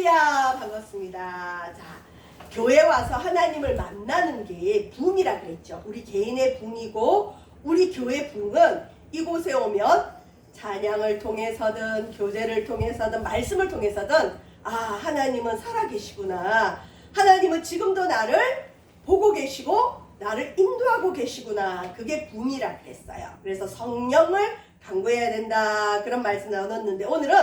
할렐루야, 반갑습니다. 자, 교회 와서 하나님을 만나는 게 부흥이라 그랬죠. 우리 개인의 부흥이고 우리 교회 부흥은 이곳에 오면 찬양을 통해서든 교제를 통해서든 말씀을 통해서든 하나님은 살아계시구나, 하나님은 지금도 나를 보고 계시고 나를 인도하고 계시구나, 그게 부흥이라 그랬어요. 그래서 성령을 간구해야 된다, 그런 말씀 나눴는데, 오늘은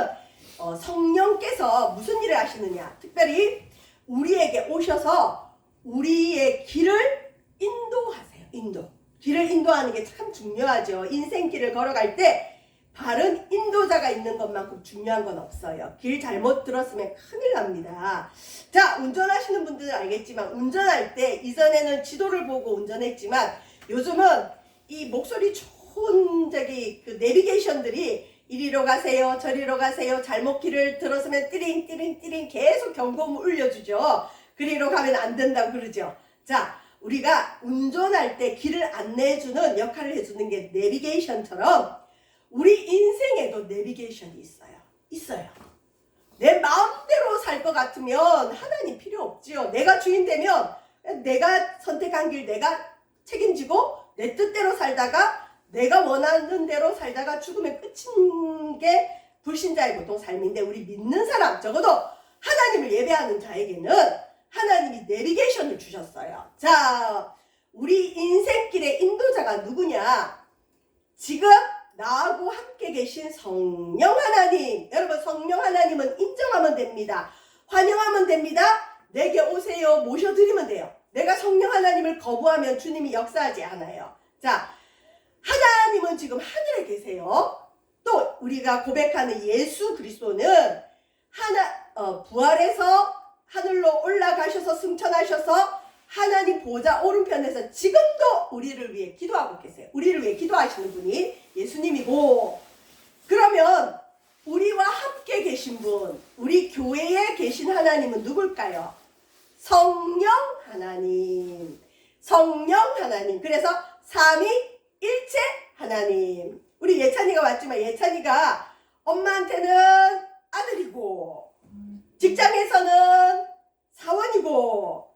성령께서 무슨 일을 하시느냐, 특별히 우리에게 오셔서 우리의 길을 인도하세요. 길을 인도하는 게 참 중요하죠. 인생길을 걸어갈 때 바른 인도자가 있는 것만큼 중요한 건 없어요. 길 잘못 들었으면 큰일 납니다. 자, 운전하시는 분들은 알겠지만, 운전할 때 이전에는 지도를 보고 운전했지만 요즘은 이 목소리 좋은 그 내비게이션들이 이리로 가세요, 저리로 가세요, 잘못 길을 들었으면 띠링 계속 경고음을 울려주죠. 그리로 가면 안 된다고 그러죠. 자, 우리가 운전할 때 길을 안내해주는 역할을 해주는 게 내비게이션처럼 우리 인생에도 내비게이션이 있어요. 내 마음대로 살 것 같으면 하나님 필요 없지요. 내가 주인 되면 내가 선택한 길 내가 책임지고 내 뜻대로 살다가 내가 원하는 대로 살다가 죽으면 끝인 게 불신자의 보통 삶인데, 우리 믿는 사람, 적어도 하나님을 예배하는 자에게는 하나님이 내비게이션을 주셨어요. 자, 우리 인생길의 인도자가 누구냐? 지금 나하고 함께 계신 성령 하나님. 여러분, 성령 하나님은 인정하면 됩니다. 환영하면 됩니다. 내게 오세요, 모셔드리면 돼요. 내가 성령 하나님을 거부하면 주님이 역사하지 않아요. 자, 하나님은 지금 하늘에 계세요. 또 우리가 고백하는 예수 그리스도는 부활해서 하늘로 올라가셔서 승천하셔서 하나님 보좌 오른편에서 지금도 우리를 위해 기도하고 계세요. 우리를 위해 기도하시는 분이 예수님이고, 그러면 우리와 함께 계신 분, 우리 교회에 계신 하나님은 누굴까요? 성령 하나님. 그래서 삼위일체 하나님. 우리 예찬이가 왔지만 예찬이가 엄마한테는 아들이고, 직장에서는 사원이고,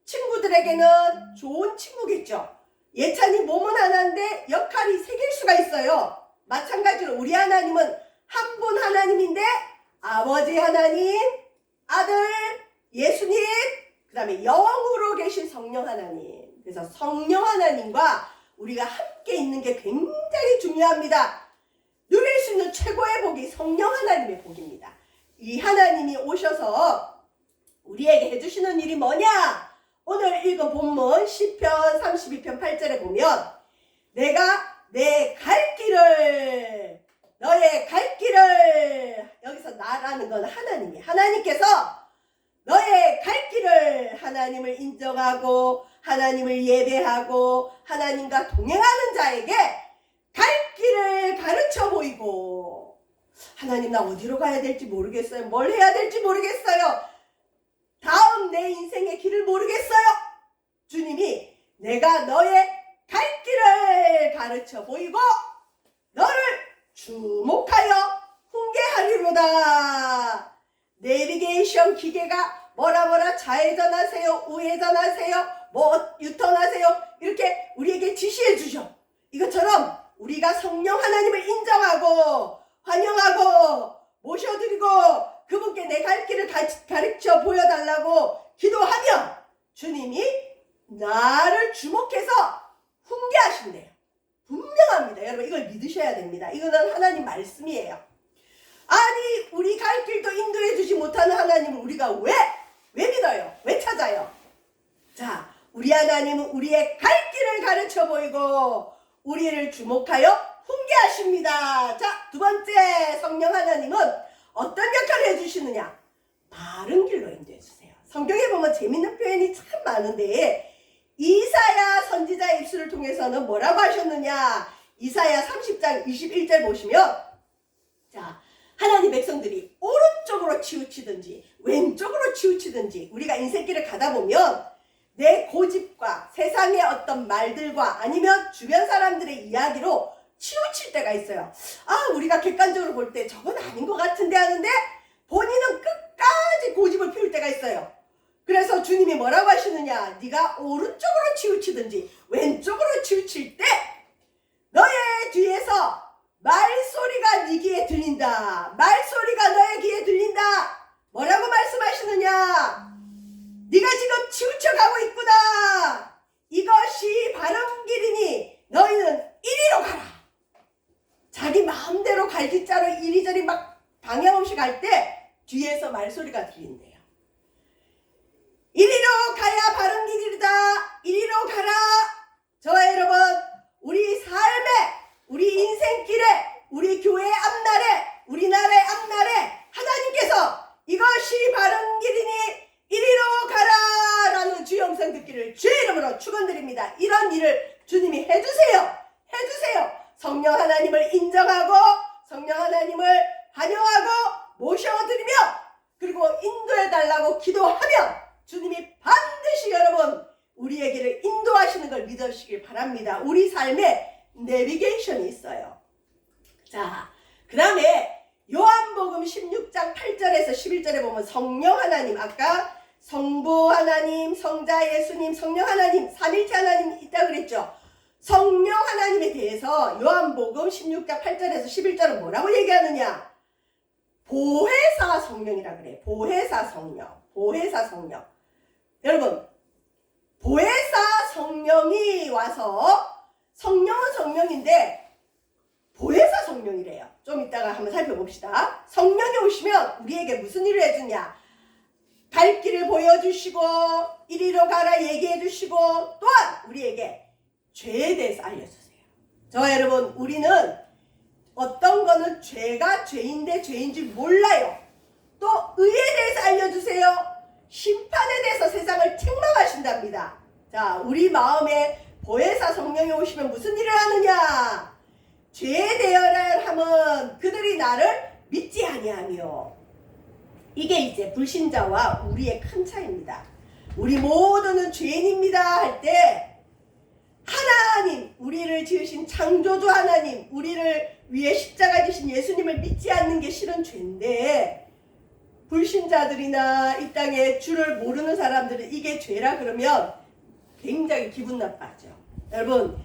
친구들에게는 좋은 친구겠죠. 예찬이 몸은 하나인데 역할이 세 개일 수가 있어요. 마찬가지로 우리 하나님은 한 분 하나님인데 아버지 하나님, 아들 예수님, 그 다음에 영으로 계신 성령 하나님. 그래서 성령 하나님과 우리가 함께 있는 게 굉장히 중요합니다. 누릴 수 있는 최고의 복이 성령 하나님의 복입니다. 이 하나님이 오셔서 우리에게 해주시는 일이 뭐냐? 오늘 읽은 본문 시편 32편 8절에 보면, 내가 내 갈 길을, 너의 갈 길을, 여기서 나라는 건 하나님께서 너의 갈 길을, 하나님을 인정하고 하나님을 예배하고 하나님과 동행하는 자에게 갈 길을 가르쳐 보이고, 하나님 나 어디로 가야 될지 모르겠어요. 뭘 해야 될지 모르겠어요. 다음 내 인생의 길을 모르겠어요. 주님이 내가 너의 갈 길을 가르쳐 보이고 너를 주목하여 훈계하리로다. 내비게이션 기계가 뭐라 좌회전하세요, 우회전하세요, 유턴하세요, 이렇게 우리에게 지시해 주죠. 이것처럼 우리가 성령 하나님을 인정하고 환영하고 모셔드리고 그분께 내 갈 길을 가르쳐 보여달라고 기도하면 주님이 나를 주목해서 훈계하신대요. 분명합니다. 여러분, 이걸 믿으셔야 됩니다. 이거는 하나님 말씀이에요. 아니, 우리 갈 길도 인도해 주지 못하는 하나님을 우리가 왜 믿어요? 왜 찾아요? 자, 우리 하나님은 우리의 갈 길을 가르쳐 보이고 우리를 주목하여 훈계하십니다. 자, 두 번째, 성령 하나님은 어떤 역할을 해주시느냐? 바른 길로 인도해 주세요. 성경에 보면 재밌는 표현이 참 많은데, 이사야 선지자의 입술을 통해서는 뭐라고 하셨느냐? 이사야 30장 21절 보시면, 자, 하나님 백성들이 오른쪽으로 치우치든지 왼쪽으로 치우치든지 우리가 인생길을 가다 보면 내 고집과 세상의 어떤 말들과 아니면 주변 사람들의 이야기로 치우칠 때가 있어요. 우리가 객관적으로 볼 때 저건 아닌 것 같은데 하는데 본인은 끝까지 고집을 그랬어요. 그래서 주님이 뭐라고 하시느냐? 네가 오른쪽으로 치우치든지 왼쪽으로 치우칠 때 너의 뒤에서 말소리가 네 귀에 들린다. 말소리가 너의 귀에 들린다. 뭐라고 말씀하시느냐? 네가 지금 치우쳐가고 있구나. 이것이 바른 길이니 너희는 이리로 가라. 자기 마음대로 갈기자로 이리저리 막 방향 없이 갈 때 뒤에서 말소리가 들린대요. 이리로 가야 바른 길이다. 이리로 가라. 저와 여러분, 우리 삶에, 우리 인생길에, 우리 교회 앞날에, 우리나라의 앞날에 하나님께서 이것이 바른 길이니 이리로 가라 라는 주의 음성 듣기를 주의 이름으로 축원드립니다. 이런 일을 주님이 해주세요. 해주세요. 성령 하나님을 인정하고 성령 하나님을 환영하고 모셔드리며 그리고 인도해달라고 기도하며 주님이 반드시 여러분 우리의 길을 인도하시는 걸 믿으시길 바랍니다. 우리 삶에 내비게이션이 있어요. 자, 그 다음에 요한복음 16장 8절에서 11절에 보면 성령 하나님, 아까 성부 하나님, 성자 예수님, 성령 하나님, 삼일체 하나님 있다고 그랬죠. 성령 하나님에 대해서 요한복음 16장 8절에서 11절은 뭐라고 얘기하느냐? 보혜사 성령이라 그래. 보혜사 성령. 보혜사 성령. 여러분, 보혜사 성령이 와서 성령은 성령인데 보혜사 성령이래요. 좀 이따가 한번 살펴봅시다. 성령이 오시면 우리에게 무슨 일을 해주냐? 갈 길을 보여주시고 이리로 가라 얘기해주시고 또한 우리에게 죄에 대해서 알려주세요. 저와 여러분, 우리는 어떤 거는 죄가 죄인데 죄인지 몰라요. 또 의에 대해서 알려주세요. 심판에 대해서 세상을 책망하신답니다. 자, 우리 마음에 보혜사 성령이 오시면 무슨 일을 하느냐? 죄에 대하여 하면 그들이 나를 믿지 아니하며. 이게 이제 불신자와 우리의 큰 차이입니다. 우리 모두는 죄인입니다 할 때 하나님, 우리를 지으신 창조주 하나님, 우리를 위해 십자가 지신 예수님을 믿지 않는 게 실은 죄인데 불신자들이나 이 땅에 주를 모르는 사람들은 이게 죄라 그러면 굉장히 기분 나빠하죠. 여러분,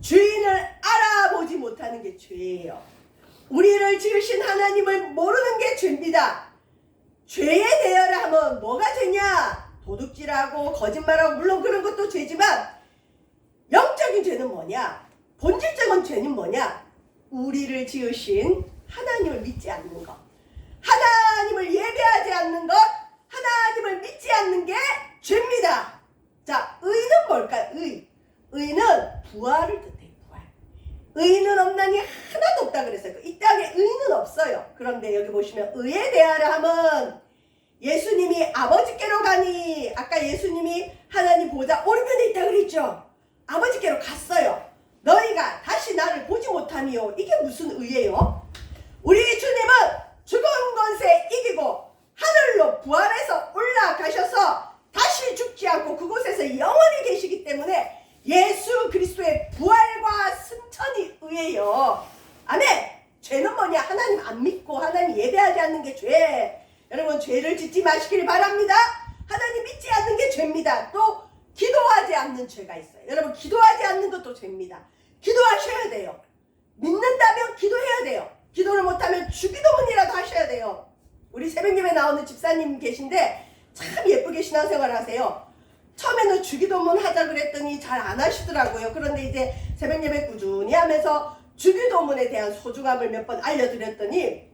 주인을 알아보지 못하는 게 죄예요. 우리를 지으신 하나님을 모르는 게 죄입니다. 죄에 대하여 하면 뭐가 죄냐? 도둑질하고 거짓말하고 물론 그런 것도 죄지만 영적인 죄는 뭐냐? 본질적인 죄는 뭐냐? 우리를 지으신 하나님을 믿지 않는 것. 하나님을 예배하지 않는 것. 하나님을 믿지 않는 게 죄입니다. 자, 의는 뭘까요? 의는 부활을 뜻해요. 부활. 의는 없나니 하나도 없다 그랬어요. 이 땅에 의는 없어요. 그런데 여기 보시면 의에 대하여 하면 예수님이 아버지께로 가니, 아까 예수님이 하나님 보좌 오른편에 있다 그랬죠. 아버지께로 갔어요. 너희가 다시 나를 보지 못하미요. 이게 무슨 의예요? 우리 주님은 죽은 권세 이기고 하늘로 부활해서 올라가셔서 다시 죽지 않고 그곳에서 영원히 계시기 때문에 예수 그리스도의 부활과 승천이 의예요. 아멘. 죄는 뭐냐? 하나님 안 믿고 하나님 예배하지 않는 게 죄. 여러분, 죄를 짓지 마시길 바랍니다. 하나님 믿지 않는 게 죄입니다. 또 기도하지 않는 죄가 있어요. 여러분, 기도하지 않는 것도 죄입니다. 기도하셔야 돼요. 믿는다면 기도해야 돼요. 기도를 못하면 주기도문이라도 하셔야 돼요. 우리 새벽예배 나오는 집사님 계신데 참 예쁘게 신앙생활 하세요. 처음에는 주기도문 하자 그랬더니 잘 안 하시더라고요. 그런데 이제 새벽예배 꾸준히 하면서 주기도문에 대한 소중함을 몇 번 알려드렸더니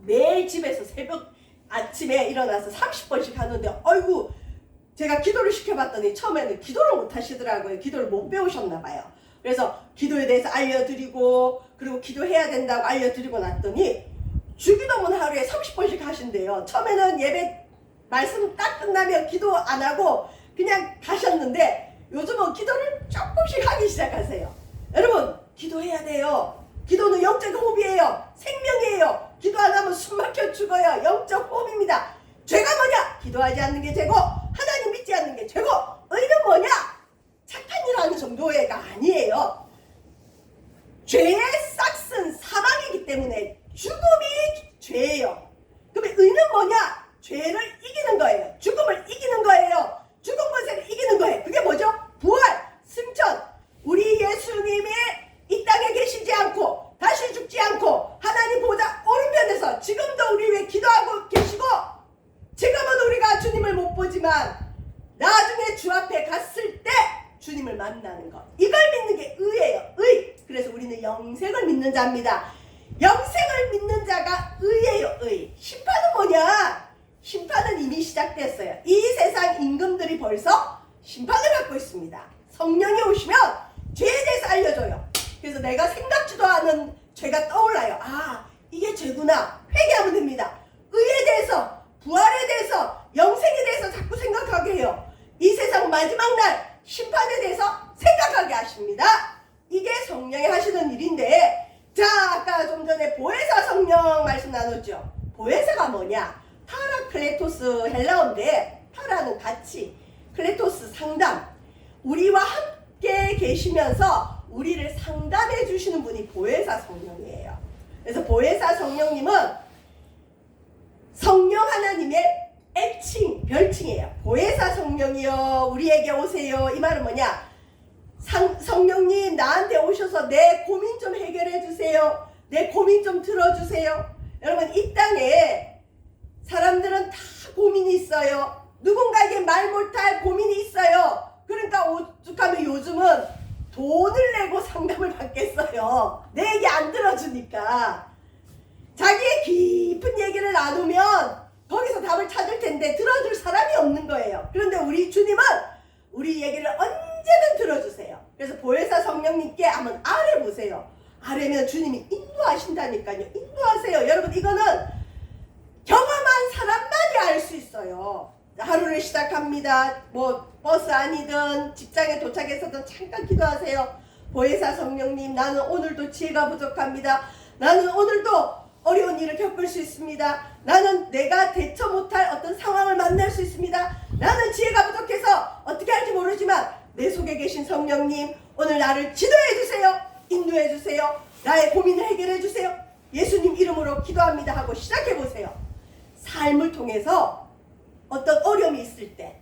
매일 집에서 새벽 아침에 일어나서 30번씩 하는데 아이고, 제가 기도를 시켜봤더니 처음에는 기도를 못 하시더라고요. 기도를 못 배우셨나 봐요. 그래서 기도에 대해서 알려드리고 그리고 기도해야 된다고 알려드리고 났더니 주기도문 하루에 30번씩 하신대요. 처음에는 예배 말씀 딱 끝나면 기도 안 하고 그냥 가셨는데 요즘은 기도를 조금씩 하기 시작하세요. 여러분, 기도해야 돼요. 기도는 영적 호흡이에요. 생명이에요. 기도 안 하면 숨 막혀 죽어요. 영적 호흡입니다. 죄가 뭐냐? 기도하지 않는 게 죄고 하나님 믿지 않는 게 죄고 의는 뭐냐? 착한 일 하는 정도가 아니에요. 죄의 싹은 사망이기 때문에 죽음이 죄예요. 그러면 의는 뭐냐? 죄를 이기는 거예요. 죽음 보지만 나중에 주 앞에 갔을 때 주님을 만나는 것. 이걸 믿는 게 의예요. 의. 그래서 우리는 영생을 믿는 자입니다. 영생을 믿는 자가 의예요. 의. 심판은 뭐냐? 심판은 이미 시작됐어요. 이 세상 임금들이 벌써 심판을 받고 있습니다. 성령이 오시면 죄에 대해서 알려줘요. 그래서 내가 생각지도 않은 죄가 떠올라요. 아, 이게 죄구나. 회개하면 됩니다. 의에 대해서, 부활에 대해서, 영생에 대해서 자꾸 생각하게 해요. 이 세상 마지막 날 심판에 대해서 생각하게 하십니다. 이게 성령이 하시는 일인데, 자, 아까 좀 전에 보혜사 성령 말씀 나눴죠. 보혜사가 뭐냐? 파라클레토스 헬라어인데, 파라는 같이, 클레토스 상담. 우리와 함께 계시면서 우리를 상담해 주시는 분이 보혜사 성령이에요. 그래서 보혜사 성령님은 성령 하나님의 애칭, 별칭이에요. 보혜사 성령이요, 우리에게 오세요. 이 말은 뭐냐? 성령님 나한테 오셔서 내 고민 좀 해결해 주세요. 내 고민 좀 들어주세요. 여러분, 이 땅에 사람들은 다 고민이 있어요. 누군가에게 말 못할 고민이 있어요. 그러니까 오죽하면 요즘은 돈을 내고 상담을 받겠어요. 내 얘기 안 들어주니까. 자기의 깊은 얘기를 나누면 거기서 답을 찾을 텐데 들어줄 사람이 없는 거예요. 그런데 우리 주님은 우리 얘기를 언제든 들어주세요. 그래서 보혜사 성령님께 한번 아래 보세요. 아래면 주님이 인도하신다니까요. 인도하세요. 여러분, 이거는 경험한 사람만이 알 수 있어요. 하루를 시작합니다. 뭐 버스 아니든 직장에 도착해서든 잠깐 기도하세요. 보혜사 성령님, 나는 오늘도 지혜가 부족합니다. 나는 오늘도 어려운 일을 겪을 수 있습니다. 나는 내가 대처 못할 어떤 상황을 만날 수 있습니다. 나는 지혜가 부족해서 어떻게 할지 모르지만 내 속에 계신 성령님, 오늘 나를 지도해 주세요. 인도해 주세요. 나의 고민을 해결해 주세요. 예수님 이름으로 기도합니다 하고 시작해 보세요. 삶을 통해서 어떤 어려움이 있을 때,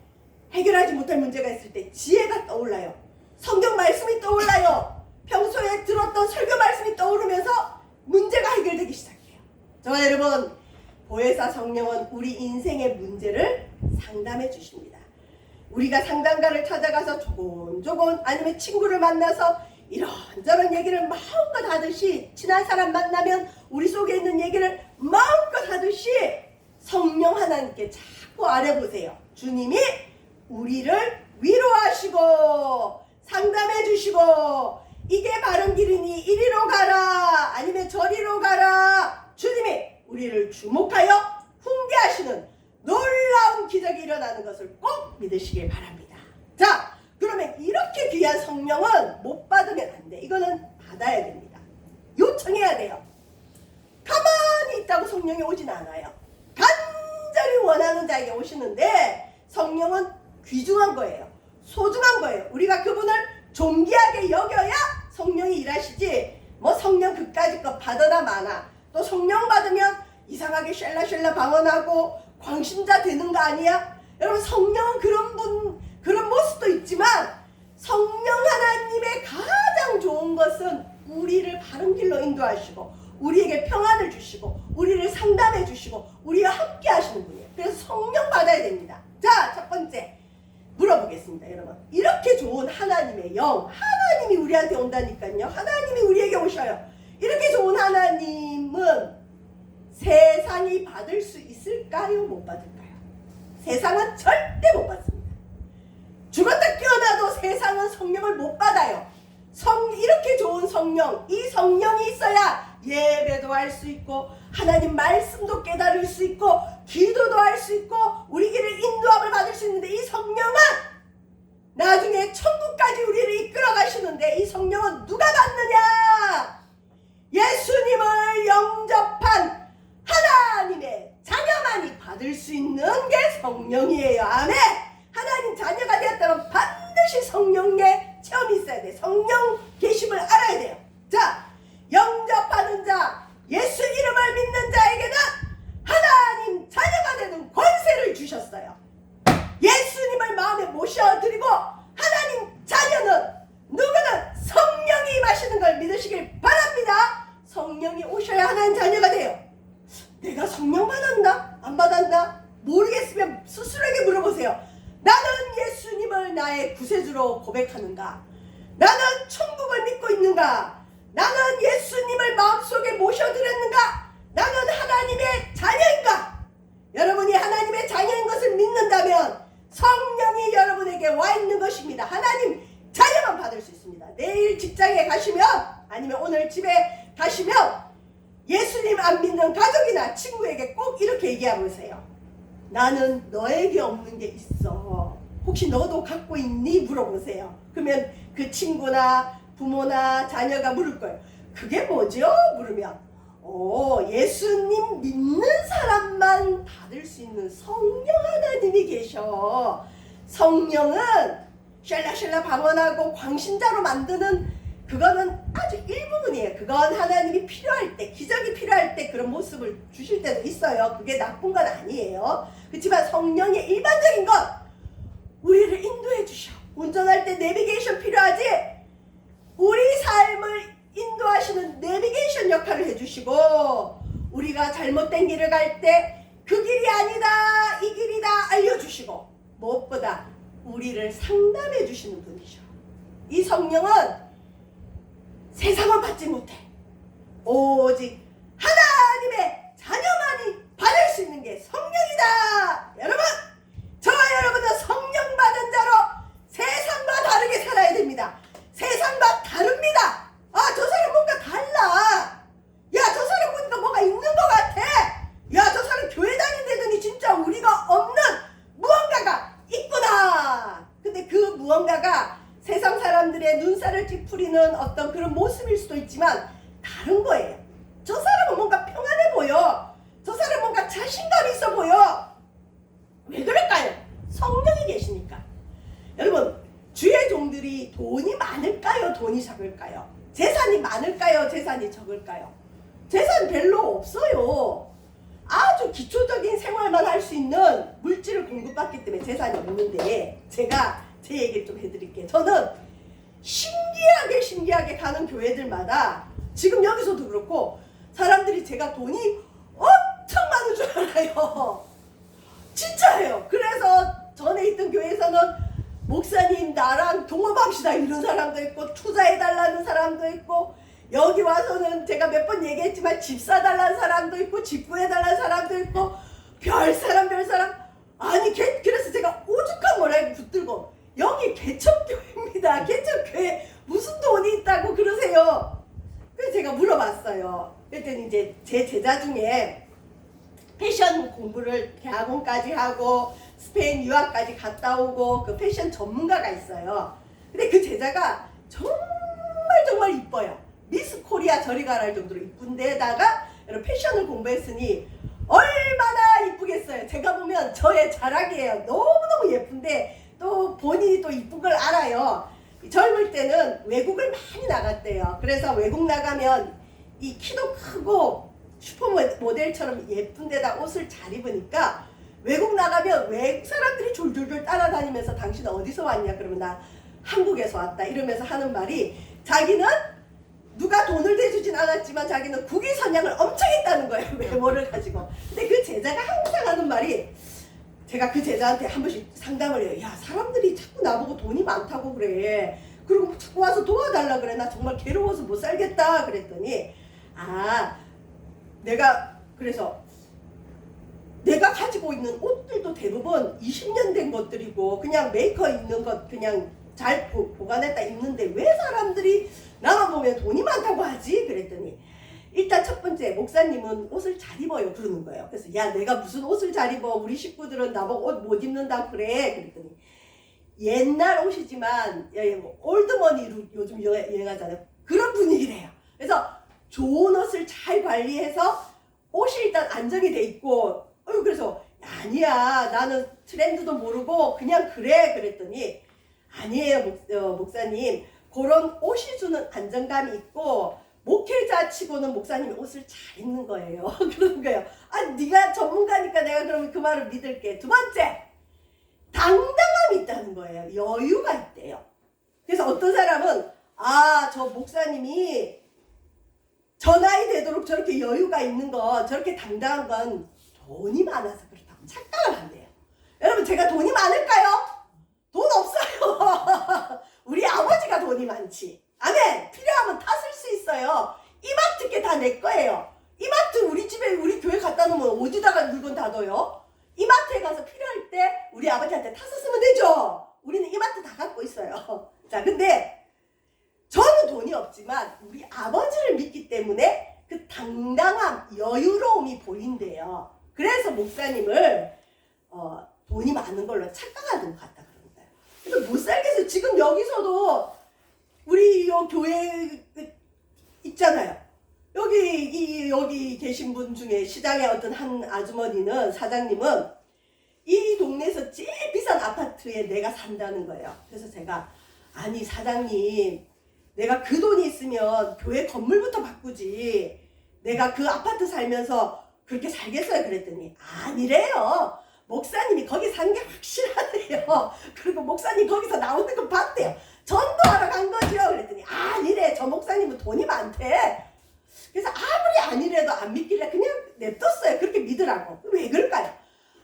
해결하지 못할 문제가 있을 때 지혜가 떠올라요. 성경 말씀이 떠올라요. 평소에 들었던 설교 말씀이 떠오르면서 문제가 해결되기 시작해요. 저와 여러분, 보혜사 성령은 우리 인생의 문제를 상담해 주십니다. 우리가 상담가를 찾아가서 조곤조곤, 아니면 친구를 만나서 이런저런 얘기를 마음껏 하듯이, 친한 사람 만나면 우리 속에 있는 얘기를 마음껏 하듯이 성령 하나님께 자꾸 알아보세요. 주님이 우리를 위로하시고 상담해 주시고, 이게 바른 길이니 이리로 가라, 아니면 저리로 가라. 주님이 우리를 주목하여 훈계하시는 놀라운 기적이 일어나는 것을 꼭 믿으시길 바랍니다. 자, 그러면 이렇게 귀한 성령은 못 받으면 안 돼. 이거는 받아야 됩니다. 요청해야 돼요. 가만히 있다고 성령이 오진 않아요. 간절히 원하는 자에게 오시는데, 성령은 귀중한 거예요. 소중한 거예요. 우리가 그분을 존귀하게 여겨야 성령이 일하시지, 뭐 성령 그까짓 거 받아나 마나, 또 성령 받으면 이상하게 샬라샬라 방언하고 광신자 되는 거 아니야? 여러분, 성령은 그런 모습도 있지만 성령 하나님의 가장 좋은 것은 우리를 바른 길로 인도하시고 우리에게 평안을 주시고 우리를 상담해 주시고 우리와 함께 하시는 분이에요. 그래서 성령 받아야 됩니다. 자, 첫 번째 물어보겠습니다. 여러분, 이렇게 좋은 하나님의 영, 하나님이 우리한테 온다니까요. 하나님이 우리에게 오셔요. 이렇게 좋은 하나님은 세상이 받을 수 있을까요? 못 받을까요? 세상은 절대 못 받습니다. 죽었다 깨어나도 세상은 성령을 못 받아요. 이렇게 좋은 성령, 이 성령이 있어야 예배도 할 수 있고 하나님 말씀도 깨달을 수 있고 기도도 할 수 있고 우리 길을 인도함을 받을 수 있는데, 이 성령은 나중에 천국까지 우리를 이끌어 가시는데, 이 성령은 누가 받느냐? 예수님을 영접한 하나님의 자녀만이 받을 수 있는 게 성령이에요. 아멘. 하나님 자녀가 되었다면 반드시 성령의 체험이 있어야 돼. 성령 계심을 알아야 돼요. 자, 영접하는 자, 예수 이름을 믿는 자에게는 하나님 자녀가 되는 권세를 주셨어요. 예수님을 마음에 모셔드리고 하나님 자녀는 누구는 성령이 임하시는 걸 믿으시길 바랍니다. 성령이 오셔야 하나님 자녀가 돼요. 내가 성령 받았나? 안 받았나? 모르겠으면 스스로에게 물어보세요. 물어보세요. 나는 예수님을 나의 구세주로 고백하는가? 나는 천국을 믿고 있는가? 나는 예수님을 마음속에 모셔드렸는가? 나는 하나님의 자녀인가? 여러분이 하나님의 자녀인 것을 믿는다면 성령이 여러분에게 와 있는 것입니다. 하나님 자녀만 받을 수 있습니다. 내일 직장에 가시면 아니면 오늘 집에 가시면 예수님 안 믿는 가족이나 친구에게 꼭 이렇게 얘기해보세요. 나는 너에게 없는 게 있어. 혹시 너도 갖고 있니? 물어보세요. 그러면 그 친구나 부모나 자녀가 물을 거예요. 그게 뭐죠? 물으면 예수님 믿는 사람만 받을 수 있는 성령 하나님이 계셔. 성령은 샬라샬라 방언하고 광신자로 만드는 그거는 아주 일부분이에요. 그건 하나님이 필요할 때, 기적이 필요할 때 그런 모습을 주실 때도 있어요. 그게 나쁜 건 아니에요. 그렇지만 성령의 일반적인 것, 우리를 인도해 주셔. 운전할 때 내비게이션 필요하지? 우리 삶을 인도하시는 내비게이션 역할을 해주시고, 우리가 잘못된 길을 갈 때 그 길이 아니다, 이 길이다 알려주시고, 무엇보다 우리를 상담해 주시는 분이셔. 이 성령은 세상은 받지 못해. 오직 하나님의 자녀만이 받을 수 있는 게 성령이다. 여러분, 저와 여러분은 성령 받은 자로 세상과 다르게 살아야 됩니다. 세상과 다릅니다. 저 사람 뭔가 달라. 야, 저 사람 보니까 뭐가 있는 것 같아. 야, 저 사람 교회 다니더니 진짜 우리가 없는 무언가가 있구나. 근데 그 무언가가 세상 사람들의 눈살을 찌푸리는 어떤 그런 모습일 수도 있지만 다른 거예요. 저 사람은 뭔가 평안해 보여. 저 사람은 뭔가 자신감 있어 보여. 왜 그럴까요? 성령이 계시니까. 여러분, 주의 종들이 돈이 많을까요? 돈이 적을까요? 재산이 많을까요? 재산이 적을까요? 재산 별로 없어요. 아주 기초적인 생활만 할 수 있는 물질을 공급받기 때문에 재산이 없는데, 제가 제 얘기 좀 해드릴게요. 저는 신기하게 가는 교회들마다 지금 여기서도 그렇고 사람들이 제가 돈이 엄청 많은 줄 알아요. 진짜예요. 그래서 전에 있던 교회에서는 목사님 나랑 동업합시다 이런 사람도 있고, 투자해달라는 사람도 있고, 여기 와서는 제가 몇 번 얘기했지만 집 사달라는 사람도 있고, 집 구해달라는 사람도 있고, 별 사람 아니 그래서 제가 오죽한 뭐라고 붙들고, 여기 개척교회입니다. 개척교회 무슨 돈이 있다고 그러세요? 그래서 제가 물어봤어요. 그랬더니 이제 제 제자 중에 패션 공부를 대학원까지 하고 스페인 유학까지 갔다 오고 그 패션 전문가가 있어요. 근데 그 제자가 정말 이뻐요. 미스 코리아 저리 가라 할 정도로 이쁜데다가 패션을 공부했으니 얼마나 이쁘겠어요. 제가 보면 저의 자랑이에요. 너무너무 예쁜데 또 본인이 또 이쁜 걸 알아요. 젊을 때는 외국을 많이 나갔대요. 그래서 외국 나가면 이 키도 크고 슈퍼모델처럼 예쁜 데다 옷을 잘 입으니까 외국 나가면 외국 사람들이 졸졸졸 따라다니면서 당신 어디서 왔냐 그러면 나 한국에서 왔다 이러면서 하는 말이, 자기는 누가 돈을 대주진 않았지만 자기는 국위선양을 엄청 했다는 거예요. 외모를 가지고. 근데 그 제자가 항상 하는 말이, 제가 그 제자한테 한 번씩 상담을 해요. 야, 사람들이 자꾸 나보고 돈이 많다고 그래. 그리고 자꾸 와서 도와달라 그래. 나 정말 괴로워서 못 살겠다. 그랬더니 그래서 내가 가지고 있는 옷들도 대부분 20년 된 것들이고 그냥 메이커 있는 것 그냥 잘 보관했다 입는데 왜 사람들이 나만 보면 돈이 많다고 하지? 그랬더니 일단 첫 번째, 목사님은 옷을 잘 입어요 그러는 거예요. 그래서 야, 내가 무슨 옷을 잘 입어? 우리 식구들은 나보고 옷 못 입는다 그래. 그랬더니 옛날 옷이지만 올드머니 요즘 유행하잖아요. 그런 분위기래요. 그래서 좋은 옷을 잘 관리해서 옷이 일단 안정이 돼 있고, 그래서 아니야 나는 트렌드도 모르고 그냥 그래. 그랬더니 아니에요 목사님, 그런 옷이 주는 안정감이 있고 목회자 치고는 목사님이 옷을 잘 입는 거예요. 그러는 거예요. 네가 전문가니까 내가 그러면 그 말을 믿을게. 두 번째, 당당함이 있다는 거예요. 여유가 있대요. 그래서 어떤 사람은 저 목사님이 저 나이 되도록 저렇게 여유가 있는 건, 저렇게 당당한 건 돈이 많아서 그렇다고 착각을 한대요. 여러분, 제가 돈이 많을까요? 돈 없어요. 우리 아버지가 돈이 많지. 아멘. 필요하면 다 쓸 수 있어요. 이마트 게 다 내 거예요. 이마트 우리 집에 우리 교회 갖다 놓으면 어디다가 물건 다 둬요? 이마트에 가서 필요할 때 우리 아버지한테 타서 쓰면 되죠. 우리는 이마트 다 갖고 있어요. 자, 근데 저는 돈이 없지만 우리 아버지를 믿기 때문에 그 당당함, 여유로움이 보인대요. 그래서 목사님을 돈이 많은 걸로 착각하는 것 같다 그런 거예요. 그래서 못 살겠어요. 지금 여기서도 우리 요 교회 있잖아요. 여기 계신 분 중에 시장에 어떤 한 아주머니는, 사장님은 이 동네에서 제일 비싼 아파트에 내가 산다는 거예요. 그래서 제가, 아니 사장님, 내가 그 돈이 있으면 교회 건물부터 바꾸지 내가 그 아파트 살면서 그렇게 살겠어요? 그랬더니 아니래요. 목사님이 거기 사는 게 확실하대요. 그리고 목사님 거기서 나오는 거 봤대요. 전도하러 간 거죠. 그랬더니 아니래. 저 목사님은 돈이 많대. 그래서 아무리 아니래도 안 믿길래 그냥 냅뒀어요. 그렇게 믿으라고. 왜 그럴까요?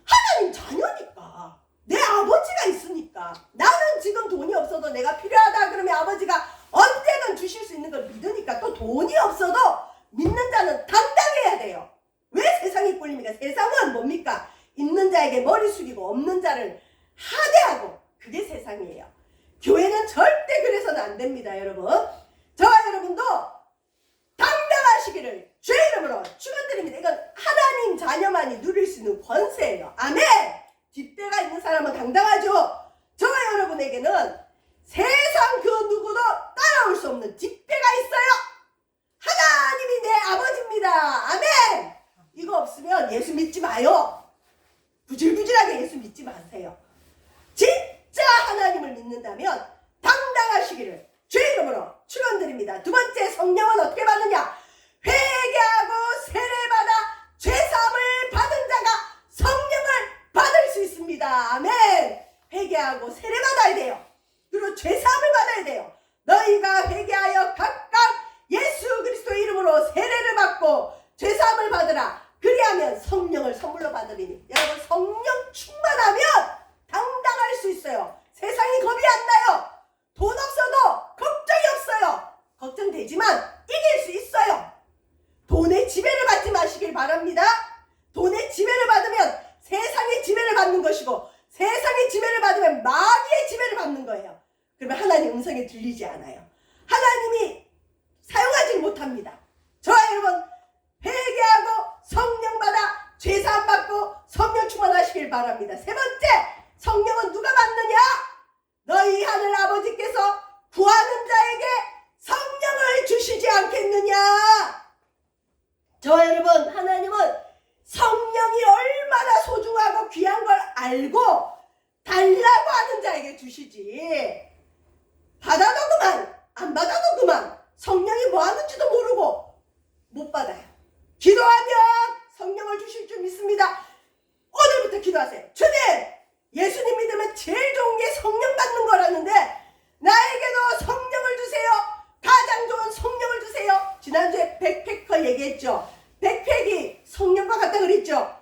하나님 자녀니까. 내 아버지가 있으니까. 나는 지금 돈이 없어도 내가 필요하다 그러면 아버지가 언제든 주실 수 있는 걸 믿으니까. 또 돈이 없어도 믿는 자는 당당해야 돼요. 왜 세상이 꿀립니까? 세상은 뭡니까? 있는 자에게 머리 숙이고 없는 자를 하대하고, 그게 세상이에요. 교회는 절대 그래서는 안 됩니다, 여러분. 저와 여러분도 당당하시기를 주의 이름으로 축원드립니다. 이건 하나님 자녀만이 누릴 수 있는 권세예요. 아멘. 뒷배가 있는 사람은 당당하죠. 저와 여러분에게는 세상 그 누구도 따라올 수 없는 뒷배가 있어요. 하나님이 내 아버지입니다. 아멘. 이거 없으면 예수 믿지 마요. 부질부질하게 예수 믿지 마세요. 진짜 하나님을 믿는다면 당당하시기를 주의 이름으로 축원드립니다. 두 번째, 성령은 어떻게 받느냐? 회개하고 세례받아 죄사함을 받은 자가 성령을 받을 수 있습니다. 아멘. 회개하고 세례받아야 돼요. 그리고 죄사함을 받아야 돼요. 너희가 회개하여 각각 예수 그리스도의 이름으로 세례를 받고 죄사함을 받으라. 그리하면 성령을 선물로 받으리니. 여러분, 성령 충만하면 당당할 수 있어요. 세상이 겁이 안 나요. 돈 없어도 걱정이 없어요. 걱정되지만 이길 수 있어요. 돈의 지배를 받지 마시길 바랍니다. 돈의 지배를 받으면 세상의 지배를 받는 것이고, 세상의 지배를 받으면 마귀의 지배를 받는 거예요. 그러면 하나님 음성이 들리지 않아요. 하나님이 사용하지 못합니다. 저와 여러분, 회개하고 성령 받아 죄사함 받고 성령 충만하시길 바랍니다. 세 번째, 성령은 누가 받느냐? 너희 하늘 아버지께서 구하는 자에게 성령을 주시지 않겠느냐? 저와 여러분, 하나님은 성령이 얼마나 소중하고 귀한 걸 알고 달라고 하는 자에게 주시지, 받아도 그만 안 받아도 그만 성령이 뭐 하는지도 모르고 못 받아요. 기도하면 성령을 주실 줄 믿습니다. 오늘부터 기도하세요. 주님, 예수님 믿으면 제일 좋은 게 성령 받는 거라는데 나에게도 성령을 주세요. 가장 좋은 성령을 주세요. 지난주에 백패커 얘기했죠. 백팩이 성령과 같다 그랬죠.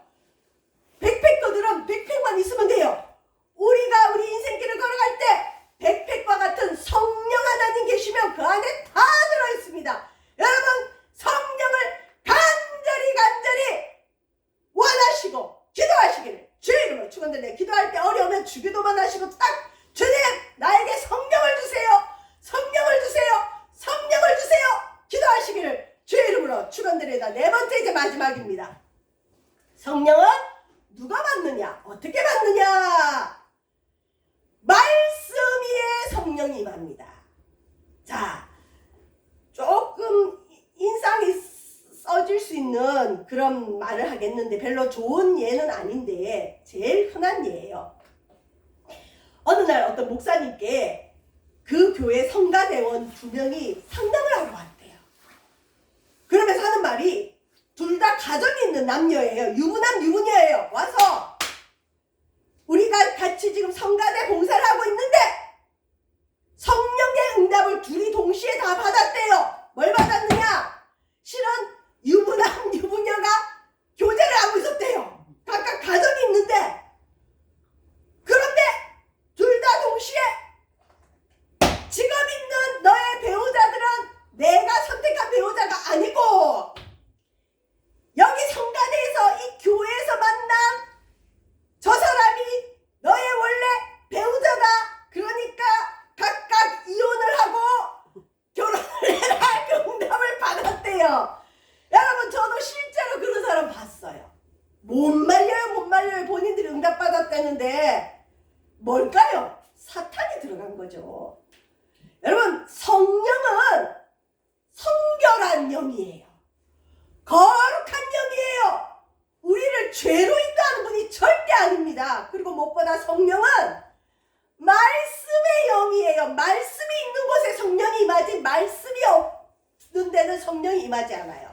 백패커들은 백팩만 있으면 돼요. 우리가 우리 인생길을 걸어갈 때 백팩과 같은 성령 하나님 계시면 그 안에 다 들어있습니다. 여러분, 성령을 간절히 원하시고 기도하시기를 주의 이름으로 축원드립니다. 기도할 때 어려우면 주기도만 하시고 딱, 주님 나에게 성령을 주세요. 성령을 주세요. 성령을 주세요. 기도하시기를 주의 이름으로 축원드립니다. 네 번째, 이제 마지막입니다. 성령은 누가 받느냐? 어떻게 받느냐? 말씀 위에 성령이 임합니다. 자, 조금 인상이 써질 수 있는 그런 말을 하겠는데 별로 좋은 예는 아닌데 제일 흔한 예예요. 어느 날 어떤 목사님께 그 교회 성가대원 2명이 상담을 하러 왔대요. 그러면서 하는 말이, 둘 다 가정이 있는 남녀예요. 유부남 유부녀예요. 와서 우리가 같이 지금 성가대 봉사를 하고 있는데 성령의 응답을 둘이 동시에 다 받았대요. 뭘 받았느냐? 실은 유부남 유부녀가 교제를 하고 있었대요. 각각 가정이 있는데 있었다는데 뭘까요? 사탄이 들어간 거죠. 여러분, 성령은 성결한 영이에요. 거룩한 영이에요. 우리를 죄로 인도하는 분이 절대 아닙니다. 그리고 무엇보다 성령은 말씀의 영이에요. 말씀이 있는 곳에 성령이 임하지 말씀이 없는 데는 성령이 임하지 않아요.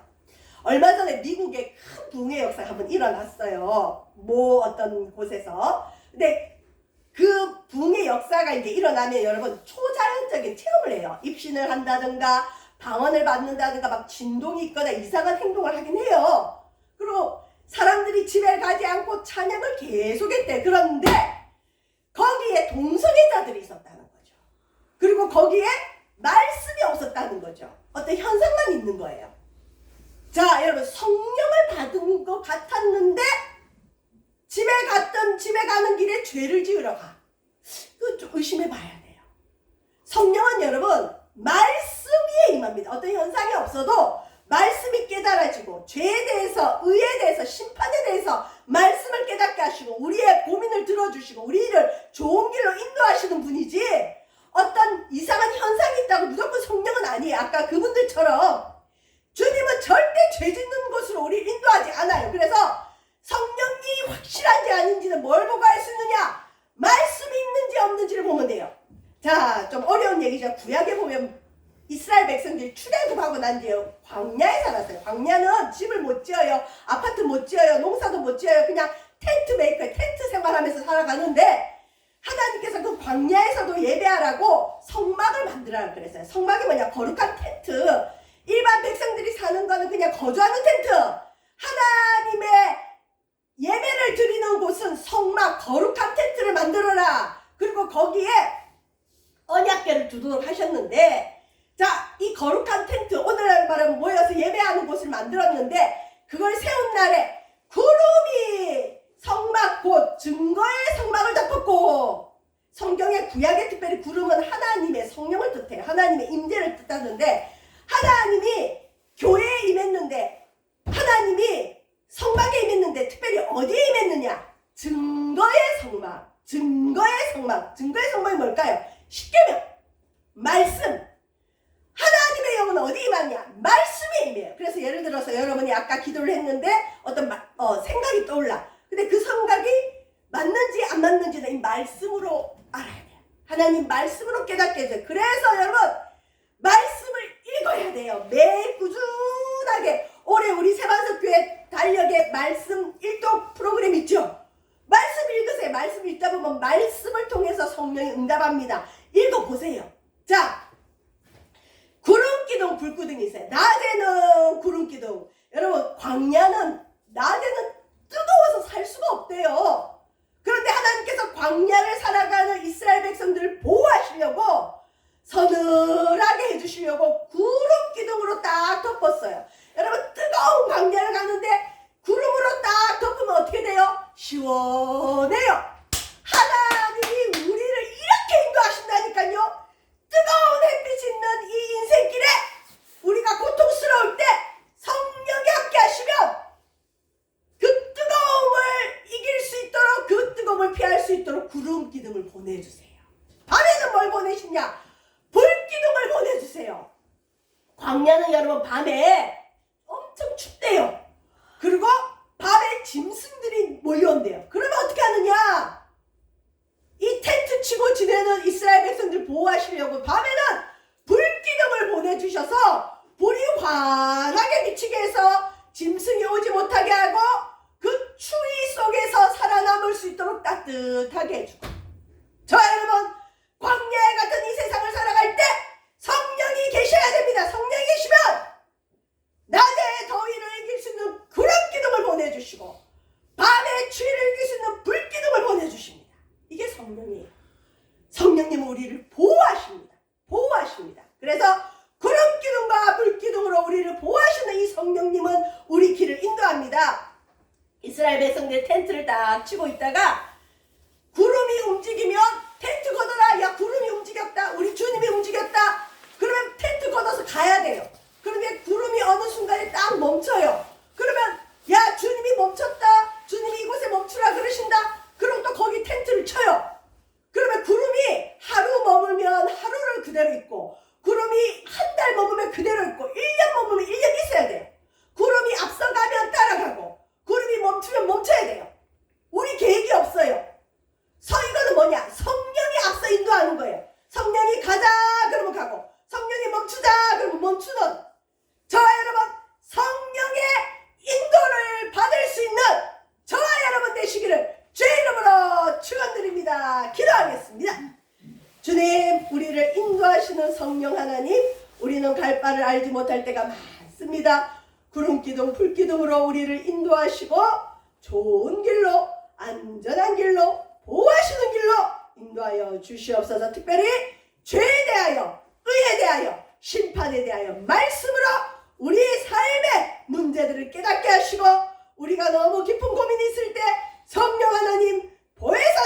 얼마 전에 미국에 큰 붕의 역사가 한번 일어났어요. 뭐 어떤 곳에서. 근데 그 붕의 역사가 이제 일어나면 여러분 초자연적인 체험을 해요. 입신을 한다든가 방언을 받는다든가 막 진동이 있거나 이상한 행동을 하긴 해요. 그리고 사람들이 집에 가지 않고 찬양을 계속했대. 그런데 거기에 동성애자들이 있었다는 거죠. 그리고 거기에 말씀이 없었다는 거죠. 어떤 현상만 있는 거예요. 자, 여러분, 성령을 받은 것 같았는데 집에 가는 길에 죄를 지으러 가. 그거 좀 의심해 봐야 돼요. 성령은 여러분 말씀 위에 임합니다. 어떤 현상이 없어도 말씀이 깨달아지고 죄에 대해서, 의에 대해서, 심판에 대해서 말씀을 깨닫게 하시고 우리의 고민을 들어주시고 우리를 좋은 길로 인도하시는 분이지, 어떤 이상한 현상이 있다고 무조건 성령은 아니에요. 아까 그분들처럼 주님은 절대 죄 짓는 곳으로 우리를 인도하지 않아요. 그래서 성령이 확실한지 아닌지는 뭘 보고 알 수 있느냐? 말씀이 있는지 없는지를 보면 돼요. 자, 좀 어려운 얘기죠. 구약에 보면 이스라엘 백성들이 출애굽하고 난 뒤에 광야에 살았어요. 광야는 집을 못 지어요. 아파트 못 지어요. 농사도 못 지어요. 그냥 텐트 메이커, 텐트 생활하면서 살아가는데 하나님께서 그 광야에서도 예배하라고 성막을 만들라고 그랬어요. 성막이 뭐냐? 거룩한 텐트. 일반 백성들이 사는 거는 그냥 거주하는 텐트. 하나님의 예배를 드리는 곳은 성막, 거룩한 텐트를 만들어라. 그리고 거기에 언약궤를 두도록 하셨는데, 자, 이 거룩한 텐트, 오늘날 말하면 모여서 예배하는 곳을 만들었는데 그걸 세운 날에 구름이 성막 곧 증거의 성막을 덮었고, 성경의 구약에 특별히 구름은 하나님의 성령을 뜻해요. 하나님의 임재를 뜻하는데 하나님이 교회에 임했는데, 하나님이 성막에 임했는데 특별히 어디에 임했느냐? 증거의 성막. 증거의 성막. 증거의 성막이 뭘까요? 십계명, 말씀. 하나님의 영은 어디 임하냐? 말씀에 임해요. 그래서 예를 들어서 여러분이 아까 기도를 했는데 어떤 생각이 떠올라. 근데 그 생각이 맞는지 안 맞는지는 이 말씀으로 알아야 돼요. 하나님 말씀으로 깨닫게 해줘요. 그래서 여러분 말씀을 읽어야 돼요. 매일 꾸준하게. 올해 우리 세반석교회 달력에 말씀 일독 프로그램 있죠? 말씀 읽으세요. 말씀 읽다 보면 말씀을 통해서 성령이 응답합니다. 읽어보세요. 자, 구름기둥, 불기둥이 있어요. 낮에는 구름기둥. 여러분, 광야는 낮에는 뜨거워서 살 수가 없대요. 그런데 하나님께서 광야를 살아가는 이스라엘 백성들을 보호하시려고, 서늘하게 해주시려고 구름기둥으로 딱 덮었어요. 여러분, 뜨거운 광야를 가는데 구름으로 딱 덮으면 어떻게 돼요? 시원해요. 하나님이 우리를 이렇게 인도하신다니까요. 뜨거운 햇빛 있는 이 인생길에 우리가 고통스러울 때 성령이 함께 하시면 그 뜨거움을 이길 수 있도록, 그 뜨거움을 피할 수 있도록 구름 기둥을 보내주세요. 밤에는 뭘 보내시냐? 불기둥을 보내주세요. 광야는 여러분 밤에 엄청 춥대요. 그리고 밤에 짐승들이 몰려온대요. 그러면 어떻게 하느냐? 이 텐트 치고 지내는 이스라엘 백성들 보호하시려고 밤에는 불기둥을 보내주셔서 불이 환하게 비치게 해서 짐승이 오지 못하게 하고 그 추위 속에서 살아남을 수 있도록 따뜻하게 해주고. 저 여러분, 광야에 같은 이 세상을 살아갈 때 성령이 계셔야 됩니다. 성령이 계시면 낮에 더위를 이길 수 있는 구름기둥을 보내주시고 밤에 추위를 이길 수 있는 불기둥을 보내주십니다. 이게 성령이에요. 성령님은 우리를 보호하십니다. 보호하십니다. 그래서 구름기둥과 불기둥으로 우리를 보호하시는 이 성령님은 우리 길을 인도합니다. 이스라엘 백성들 텐트를 딱 치고 있다가 구름이 움직이면 텐트 걷어라. 야, 구름이 움직였다. 우리 주님이 움직였다. 그러면 텐트 걷어서 가야 돼요. 그런데 구름이 어느 순간에 딱 멈춰요. 그러면 야, 주님이 멈췄다. 주님이 이곳에 멈추라 그러신다. 그럼 또 거기 우리를 인도하시는 성령 하나님, 우리는 갈 바를 알지 못할 때가 많습니다. 구름 기둥, 불 기둥으로 우리를 인도하시고 좋은 길로, 안전한 길로, 보호하시는 길로 인도하여 주시옵소서. 특별히 죄에 대하여, 의에 대하여, 심판에 대하여 말씀으로 우리 삶의 문제들을 깨닫게 하시고, 우리가 너무 깊은 고민이 있을 때 성령 하나님 보혜사